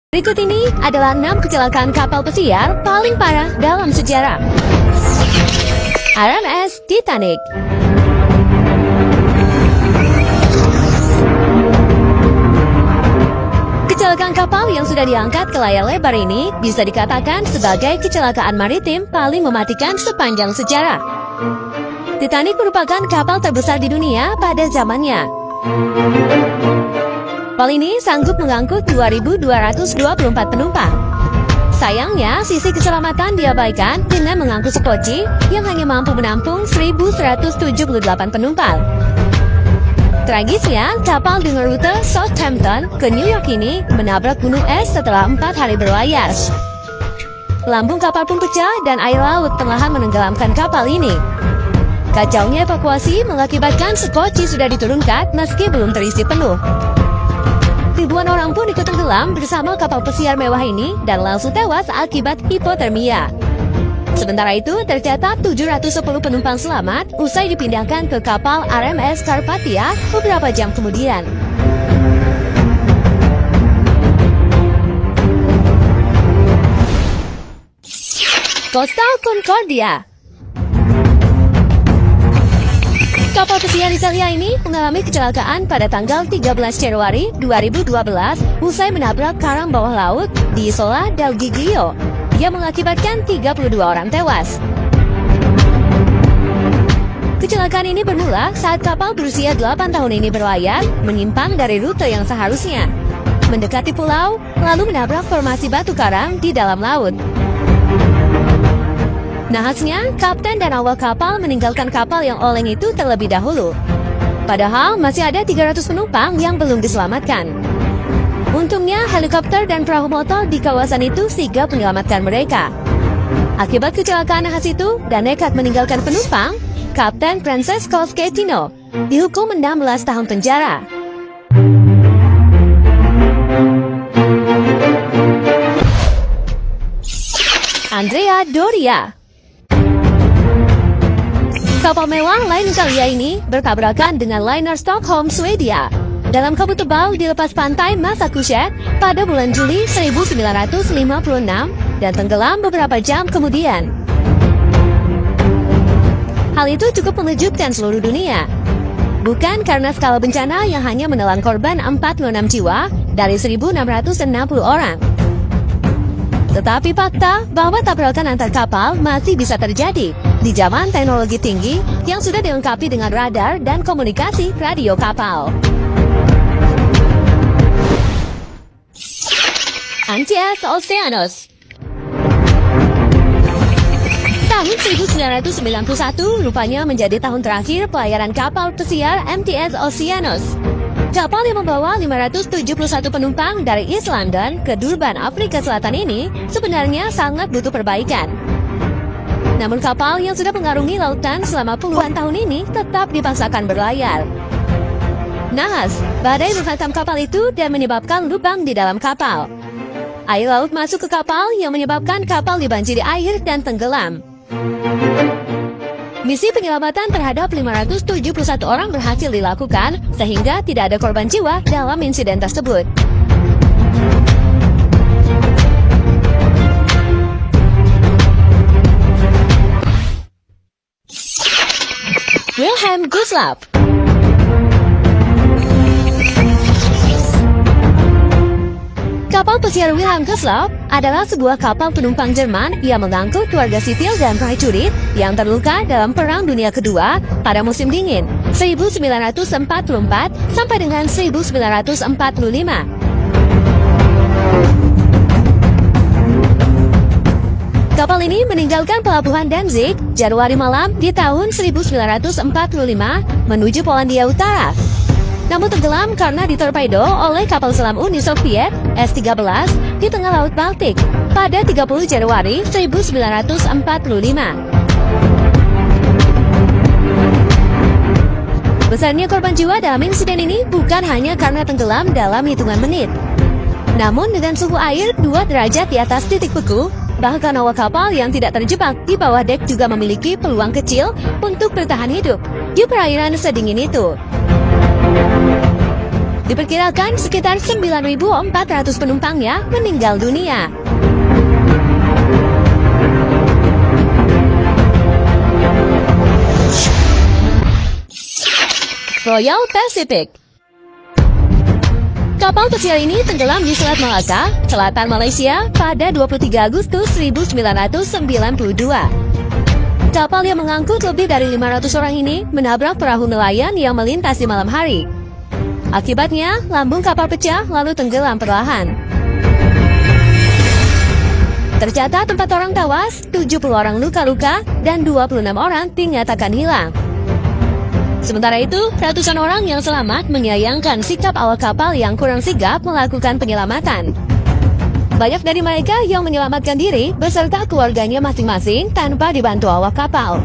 Berikut ini adalah 6 kecelakaan kapal pesiar paling parah dalam sejarah. RMS Titanic. Kecelakaan kapal yang sudah diangkat ke layar lebar ini bisa dikatakan sebagai kecelakaan maritim paling mematikan sepanjang sejarah. Titanic merupakan kapal terbesar di dunia pada zamannya. Kapal ini sanggup mengangkut 2.224 penumpang. Sayangnya, sisi keselamatan diabaikan dengan mengangkut sekoci yang hanya mampu menampung 1.178 penumpang. Tragisnya, kapal dengan rute Southampton ke New York ini menabrak gunung es setelah 4 hari berlayar. Lambung kapal pun pecah dan air laut perlahan menenggelamkan kapal ini. Kacaunya evakuasi mengakibatkan sekoci sudah diturunkan meski belum terisi penuh. Ribuan orang pun ikut tenggelam bersama kapal pesiar mewah ini dan langsung tewas akibat hipotermia. Sementara itu, tercatat 710 penumpang selamat usai dipindahkan ke kapal RMS Carpathia beberapa jam kemudian. Costa Concordia. Kapal pesiar Italia ini mengalami kecelakaan pada tanggal 13 Januari 2012 usai menabrak karang bawah laut di Isola del Giglio yang mengakibatkan 32 orang tewas. Kecelakaan ini bermula saat kapal berusia 8 tahun ini berlayar menyimpang dari rute yang seharusnya, mendekati pulau, lalu menabrak formasi batu karang di dalam laut. Nahasnya, kapten dan awak kapal meninggalkan kapal yang oleng itu terlebih dahulu. Padahal masih ada 300 penumpang yang belum diselamatkan. Untungnya, helikopter dan perahu motor di kawasan itu sigap menyelamatkan mereka. Akibat kecelakaan nahas itu dan nekat meninggalkan penumpang, Kapten Francesco Schettino dihukum 16 tahun penjara. Andrea Doria. Kapal mewah Line Italia ini bertabrakan dengan liner Stockholm, Swedia dalam kabut tebal di lepas pantai Massachusetts pada bulan Juli 1956 dan tenggelam beberapa jam kemudian. Hal itu cukup mengejutkan seluruh dunia. Bukan karena skala bencana yang hanya menelan korban 46 jiwa dari 1.660 orang. Tetapi fakta bahwa tabrakan antar kapal masih bisa terjadi di zaman teknologi tinggi yang sudah dilengkapi dengan radar dan komunikasi radio kapal. Antilles Oceanos. Tahun 1991 rupanya menjadi tahun terakhir pelayaran kapal pesiar MTS Oceanos. Kapal yang membawa 571 penumpang dari East London ke Durban, Afrika Selatan ini sebenarnya sangat butuh perbaikan. Namun kapal yang sudah mengarungi lautan selama puluhan tahun ini tetap dipaksakan berlayar. Nahas, badai menghantam kapal itu dan menyebabkan lubang di dalam kapal. Air laut masuk ke kapal yang menyebabkan kapal dibanjiri air dan tenggelam. Misi penyelamatan terhadap 571 orang berhasil dilakukan sehingga tidak ada korban jiwa dalam insiden tersebut. Wilhelm Gustloff. Kapal pesiar Wilhelm Gustloff adalah sebuah kapal penumpang Jerman yang mengangkut keluarga sipil dan prajurit yang terluka dalam Perang Dunia Kedua pada musim dingin 1944 sampai dengan 1945. Kapal ini meninggalkan pelabuhan Danzig Januari malam di tahun 1945 menuju Polandia Utara. Namun tenggelam karena ditorpedo oleh kapal selam Uni Soviet S-13 di tengah Laut Baltik pada 30 Januari 1945. Besarnya korban jiwa dalam insiden ini bukan hanya karena tenggelam dalam hitungan menit. Namun dengan suhu air 2 derajat di atas titik beku, bahkan awak kapal yang tidak terjebak di bawah dek juga memiliki peluang kecil untuk bertahan hidup di perairan sedingin itu. Diperkirakan sekitar 9.400 penumpangnya meninggal dunia. Royal Pacific. Kapal pesiar ini tenggelam di Selat Malaka, selatan Malaysia pada 23 Agustus 1992. Kapal yang mengangkut lebih dari 500 orang ini menabrak perahu nelayan yang melintas di malam hari. Akibatnya, lambung kapal pecah lalu tenggelam perlahan. Tercatat 4 orang tewas, 70 orang luka-luka, dan 26 orang dinyatakan hilang. Sementara itu, ratusan orang yang selamat menyayangkan sikap awak kapal yang kurang sigap melakukan penyelamatan. Banyak dari mereka yang menyelamatkan diri beserta keluarganya masing-masing tanpa dibantu awak kapal.